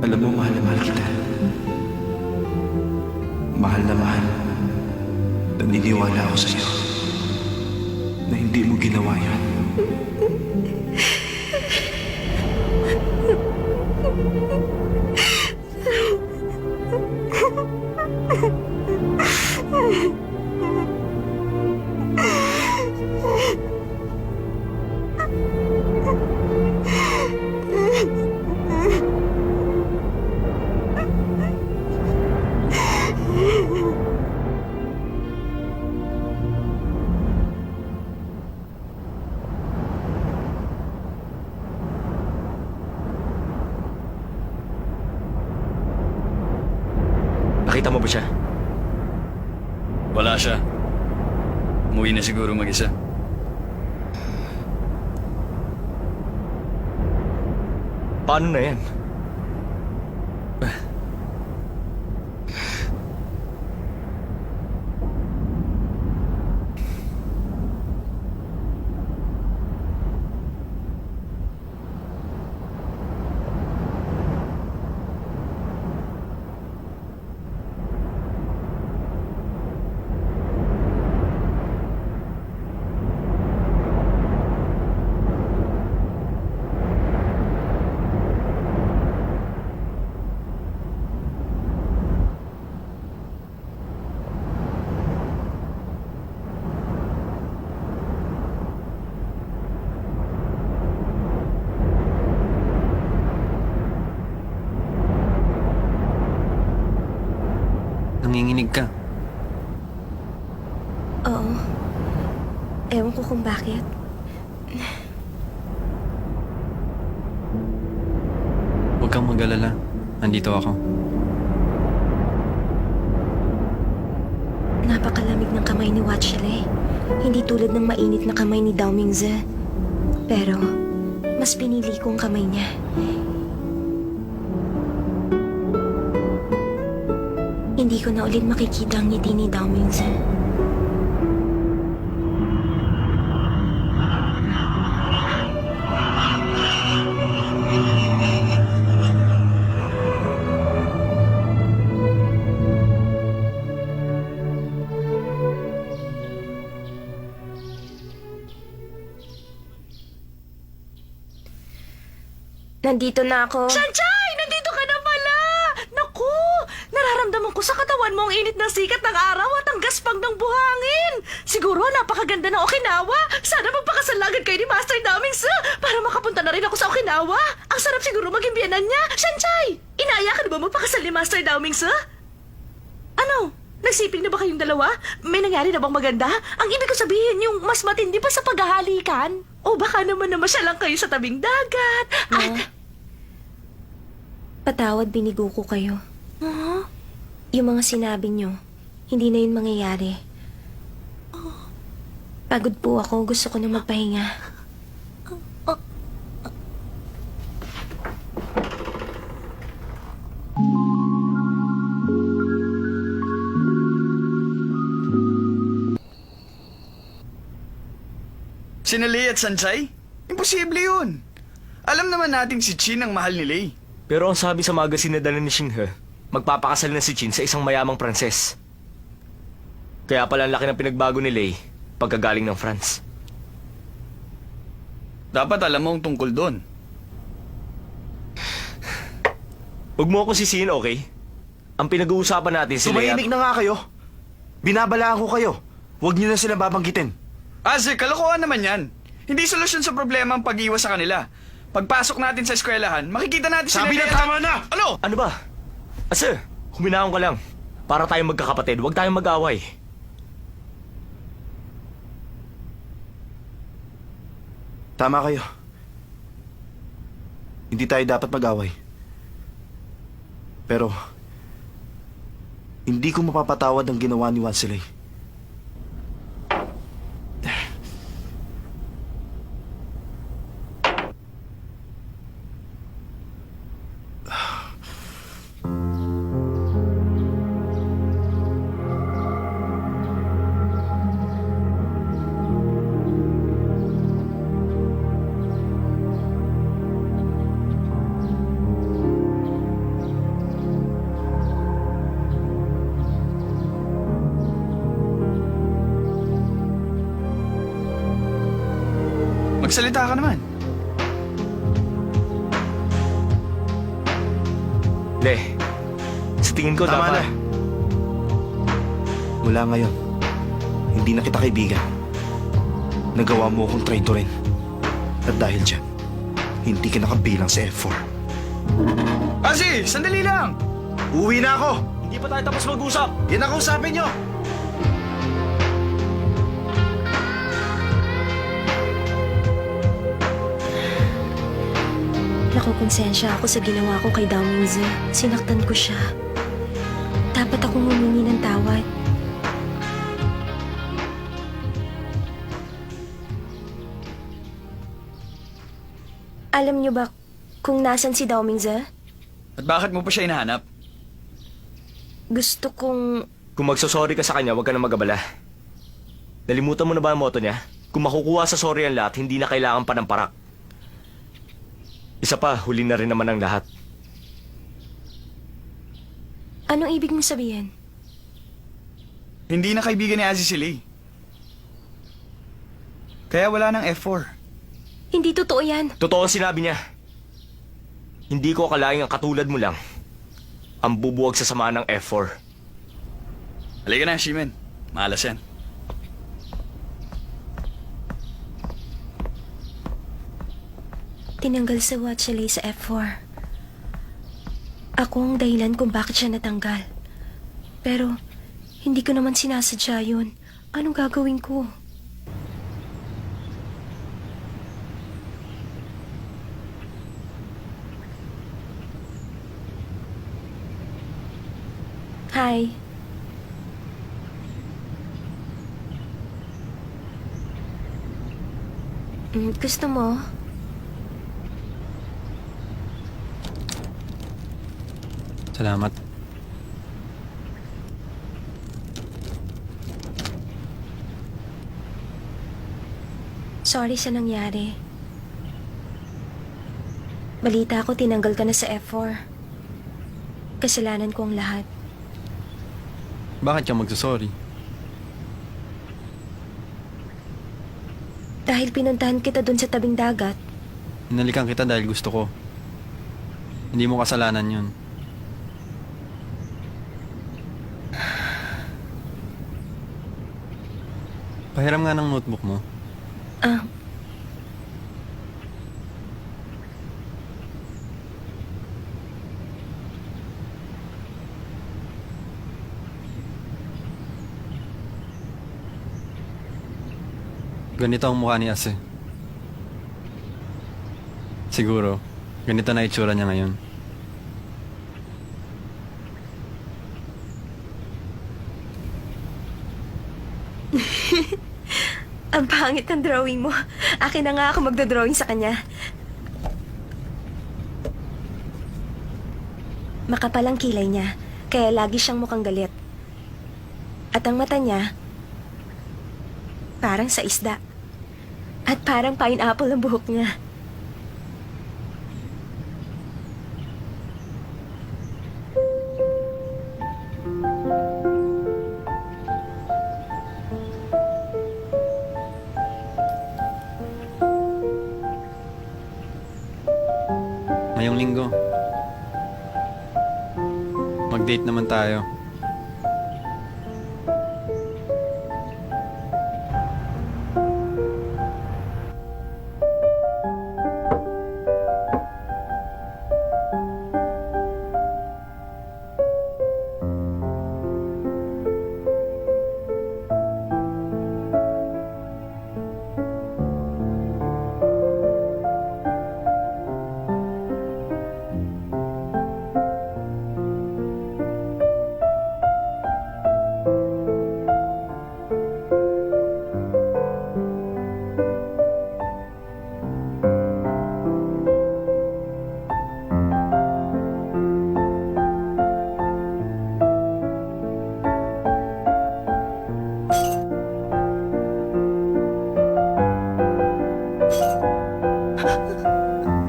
Alam mo, mahal na mahal kita. Mahal na mahal. Naniniwala ako sa'yo na hindi mo ginawa yan. Nakita mo ba siya? Wala siya. Umuwi na siguro mag-isa. Paano na yan? Nanginginig ka. Oo. Ewan ko kung bakit. Huwag kang mag-alala. Nandito ako. Napakalamig ng kamay ni Watchley. Hindi tulad ng mainit na kamay ni Dao Mingze. Pero, mas pinili kong kamay niya. Hindi ko na ulit makikita ang ngiti ni Dao Mingze. Nandito na ako. Sanchay! Nandito ka na pala! Naku! Nararamdaman ko sa katawan mo ang init ng sikat ng araw at ang gaspang ng buhangin. Siguro napakaganda ng Okinawa. Sana magpakasal agad kayo ni Master Damingsu para makapunta na rin ako sa Okinawa. Ang sarap siguro maging biyanan niya. Sanchay! Inaya ka na ba magpakasal ni Master Damingsu? Ano? Nagsiping na ba kayong dalawa? May nangyari na bang maganda? Ang ibig ko sabihin yung mas matindi pa sa paghahalikan? O baka naman na masyalang kayo sa tabing dagat at... Patawad, binigo ko kayo. Huh? Yung mga sinabi nyo, hindi na yun mangyayari. Pagod po ako, gusto ko na magpahinga. Sina Lei at Sanchay? Imposible yun. Alam naman nating si Chin ang mahal ni Lei. Pero ang sabi sa magazine na dala ni Xinghe, magpapakasal na si Chin sa isang mayamang Pranses. Kaya pala ang laki ng pinagbago ni Lei pagkagaling ng France. Dapat alam mo ang tungkol doon. Huwag mo akong sisihin, okay? Ang pinag-uusapan natin si Lei at... Tumahimik na nga kayo. Binabalaan ko kayo. Huwag niyo na sila babanggitin. Aze, kalokohan naman yan. Hindi solusyon sa problema ang pag-iwas sa kanila. Pagpasok natin sa eskwelahan, makikita natin sila... Sabi na tama na! Ano? Ano ba? Ase, huminahon ka lang. Para tayong magkakapatid, huwag tayong mag-away. Tama kayo. Hindi tayo dapat mag-away. Pero, hindi ko mapapatawad ang ginawa ni Wansilay. Magsalita ka naman. Le, sa tingin ko Tama dapat... na. Mula ngayon, hindi na kita kaibigan. Nagawa mo akong traitor rin. At dahil dyan, hindi ka nakabilang sa F4. Ozzy, sandali lang! Uwi na ako! Hindi pa tayo tapos mag-usap! Yan ang kausapin nyo! Nakukonsensya ako sa ginawa ko kay Dao Mingzi. Sinaktan ko siya. Dapat akong humingi ng tawad. Alam niyo ba kung nasan si Dao Mingzi? At bakit mo pa siya hinahanap? Gusto kong... Kung magsasorry ka sa kanya, huwag ka na mag-abala. Nalimutan mo na ba ang motto niya? Kung makukuha sa sorry ang lahat, hindi na kailangan pa ng parak. Isa pa, huli na rin naman ang lahat. Anong ibig mong sabihin? Hindi na kaibigan ni Ozzy si Lay. Kaya wala ng F4. Hindi totoo yan. Totoo ang sinabi niya. Hindi ko akalaing ang katulad mo lang ang bubuwag sa sama ng F4. Halika na, Shimen. Maalas yan. Tinanggal sa Watchalay sa F4. Ako ang dahilan kung bakit siya natanggal. Pero, hindi ko naman sinasadya yun. Anong gagawin ko? Hi. Gusto mo? Salamat. Sorry sa nangyari. Balita ko tinanggal ka na sa F4. Kasalanan ko ang lahat. Bakit ka magsasorry? Dahil pinuntahan kita dun sa tabing dagat. Hinalikan kita dahil gusto ko. Hindi mo kasalanan yun. Pahiram nga ng notebook mo. Ah, Ganito ang mukha ni Ase. Siguro, ganito na itsura niya ngayon. ang pangit ng drawing mo. Akin na nga ako magdodrawing sa kanya. Makapal ang kilay niya, kaya lagi siyang mukhang galit. At ang mata niya, parang sa isda. At parang pineapple ang buhok niya. Ngayong linggo, mag-date naman tayo.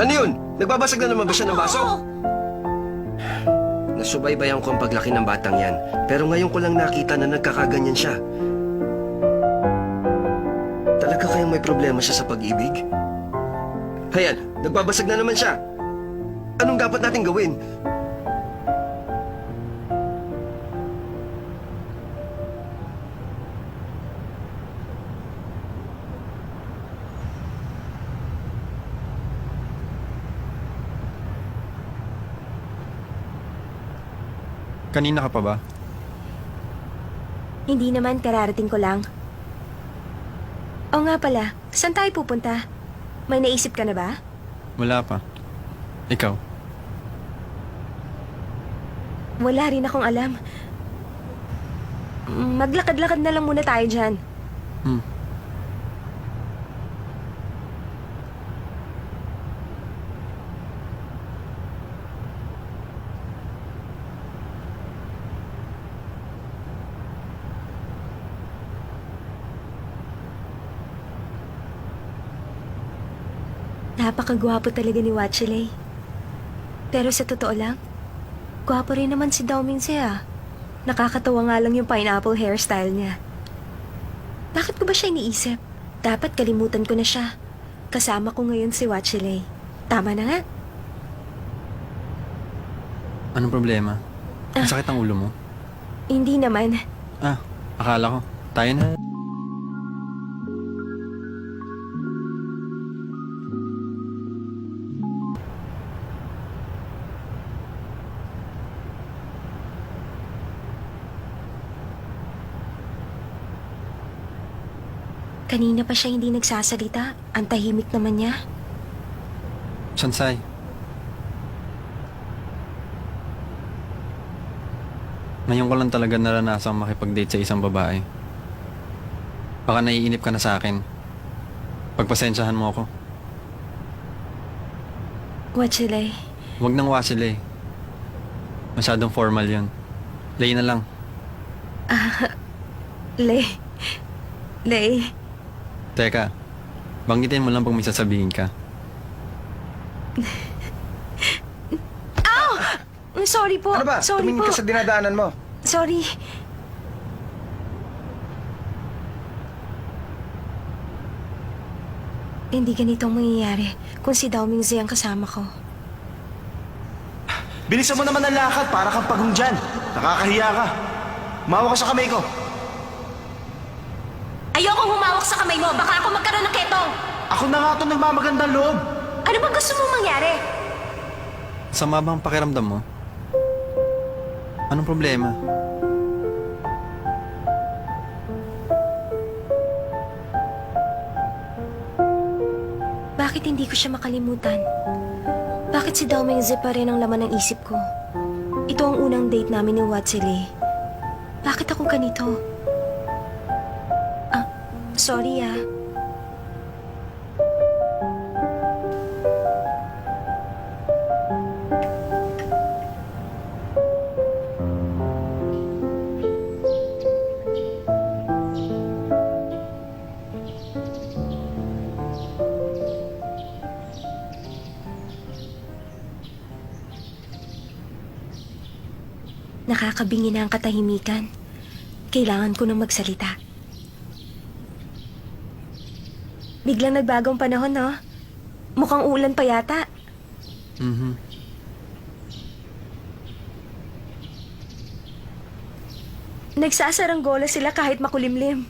Ano yun? Nagbabasag na naman ba siya ng baso? Oo. Nasubaybayan ko ang paglaki ng batang yan. Pero ngayon ko lang nakita na nagkakaganyan siya. Talaga kayang may problema siya sa pag-ibig? Hayan, nagbabasag na naman siya. Anong dapat natin gawin? Kanina ka pa ba? Hindi naman, kararating ko lang. O nga pala, saan tayo pupunta? May naisip ka na ba? Wala pa. Ikaw? Wala rin akong alam. Maglakad-lakad na lang muna tayo dyan. Hmm. Napakagwapo talaga ni Watchelay. Pero sa totoo lang, gwapo rin naman si Dao Mingse ah. Nakakatawa nga lang yung pineapple hairstyle niya. Bakit ko ba siya iniisip? Dapat kalimutan ko na siya. Kasama ko ngayon si Watchelay. Tama na nga. Anong problema? Masakit ang ulo mo? Hindi naman. Akala ko. Tayo na. Kanina pa siya hindi nagsasalita. Ang tahimik naman niya. Sansay. Ngayon ko lang talaga naranasang makipag-date sa isang babae. Baka naiinip ka na sa akin. Pagpasensyahan mo ako. Watchelay. Huwag nang wasile. Masyadong formal yun. Lay na lang. Lay. Teka, banggitin mo lang pag may sasabihin ka. Sorry po. Ano ba? Sorry Tumingin po. ka sa dinadaanan mo. Sorry. Hindi ganito ang mangyayari kung si Dao Mingze ang kasama ko. Bilisan mo naman ang lakad para kang pagong dyan. Nakakahiya ka. Mawa ka sa kamay ko. Ayokong humawak sa kamay mo. Baka ako magkaroon ng ketong. Ako na nga ito nagmamagandang loob. Ano bang gusto mong mangyari? Sama bang pakiramdam mo? Anong problema? Bakit hindi ko siya makalimutan? Bakit si Dao Mingze pa rin ang laman ng isip ko? Ito ang unang date namin ni Watchelay. Bakit ako ganito? Sorry ah. Nakakabingi na ang katahimikan. Kailangan ko nang magsalita. Biglang nagbagong panahon, no? Mukhang ulan pa yata. Mhm. Nagsasaranggola sila kahit makulimlim.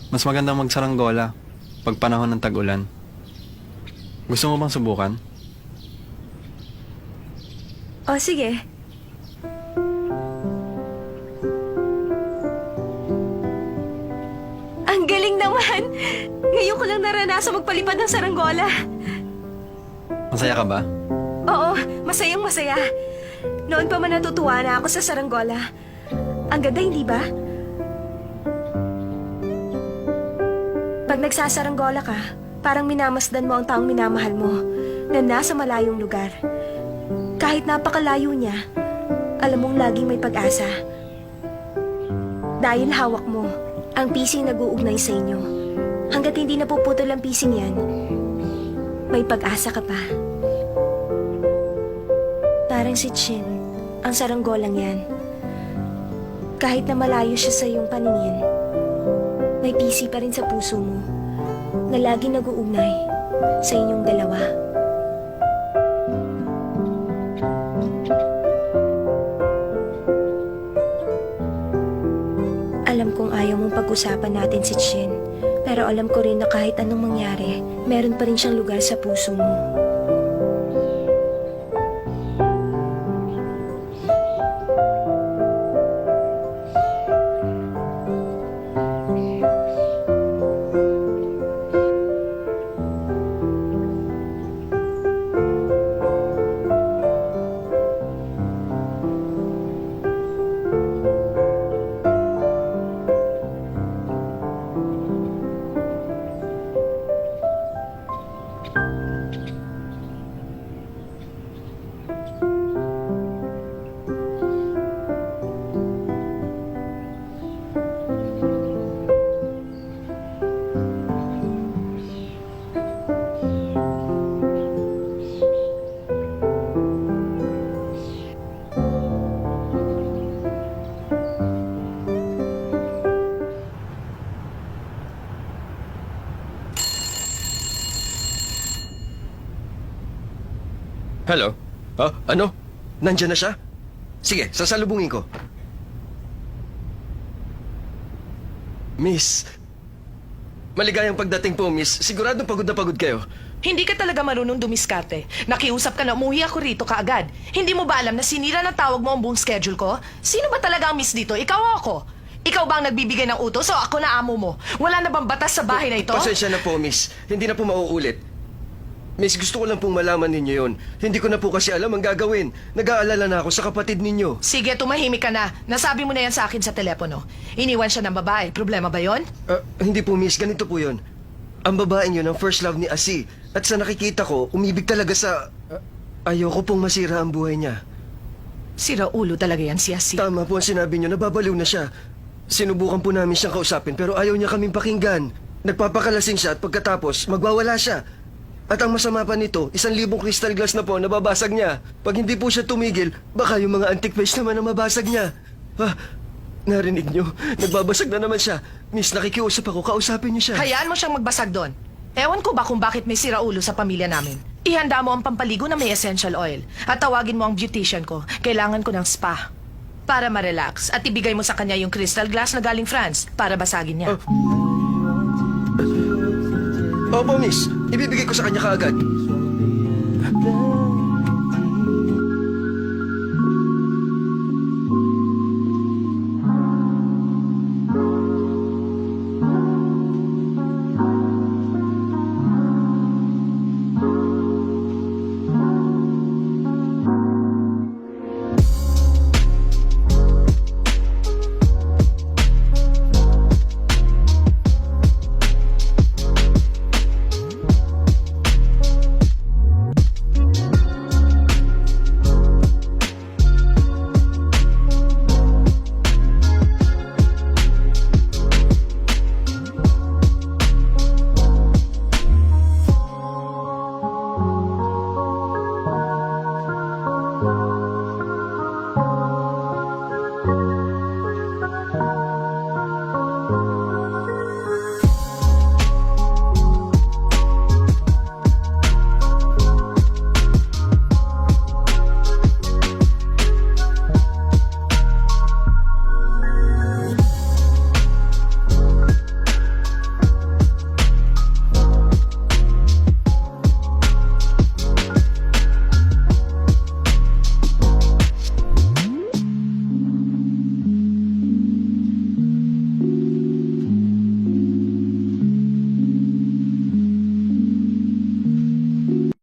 Mas magandang magsaranggola pag panahon ng tag-ulan. Gusto mo bang subukan? O sige. Ang galing naman! Ngayon ko lang naranasan magpalipad ng saranggola. Masaya ka ba? Oo, masayang masaya. Noon pa man natutuwa na ako sa saranggola. Ang ganda, hindi ba? Pag nagsasaranggola ka, parang minamasdan mo ang taong minamahal mo na nasa malayong lugar. Kahit napakalayo niya, alam mong laging may pag-asa. Dahil hawak mo ang pising nag-uugnay sa inyo. Hanggat hindi napuputol ang pising yan, may pag-asa ka pa. Parang si Chin, ang saranggolang yan. Kahit na malayo siya sa iyong paningin, may pisi pa rin sa puso mo. na laging nag-uugnay sa inyong dalawa. Alam kong ayaw mong pag-usapan natin si Chin, pero alam ko rin na kahit anong mangyari, meron pa rin siyang lugar sa puso mo. Hello? Ano? Nandyan na siya? Sige, sasalubungin ko. Miss, maligayang pagdating po, miss. Siguradong pagod na pagod kayo. Hindi ka talaga marunong dumiskarte. Nakiusap ka na umuwi ako rito kaagad. Hindi mo ba alam na sinira ng tawag mo ang buong schedule ko? Sino ba talaga ang miss dito? Ikaw o ako? Ikaw ba ang nagbibigay ng utos o ako na amo mo? Wala na bang batas sa bahay na ito? Pasensya na po, miss. Hindi na po mauulit. Miss, gusto ko lang pong malaman ninyo yon. Hindi ko na po kasi alam ang gagawin. Nag-aalala na ako sa kapatid ninyo. Sige, tumahimik ka na. Nasabi mo na yan sa akin sa telepono. Iniwan siya ng babae. Problema ba yon? Hindi po, miss. Ganito po yon. Ang babaeng yun ang first love ni Asi. At sa nakikita ko, umibig talaga sa... ayoko pong masira ang buhay niya. Sira ulo talaga yan si Asi. Tama po ang sinabi niyo, nababaliw na siya. Sinubukan po namin siyang kausapin pero ayaw niya kaming pakinggan. Nagpapakalasing siya at pagkatapos, magwawala siya. At ang masama pa nito, 1,000 crystal glass na po nababasag niya. Pag hindi po siya tumigil, baka yung mga antique face naman ang mabasag niya. Narinig niyo, nagbabasag na naman siya. Miss, nakikiusap ako, kausapin niyo siya. Hayaan mo siyang magbasag doon. Ewan ko ba kung bakit may sira ulo sa pamilya namin. Ihanda mo ang pampaligo na may essential oil. At tawagin mo ang beautician ko. Kailangan ko ng spa. Para ma-relax. At ibigay mo sa kanya yung crystal glass na galing France para basagin niya. Opo, miss. Ibibigay ko sa kanya kaagad.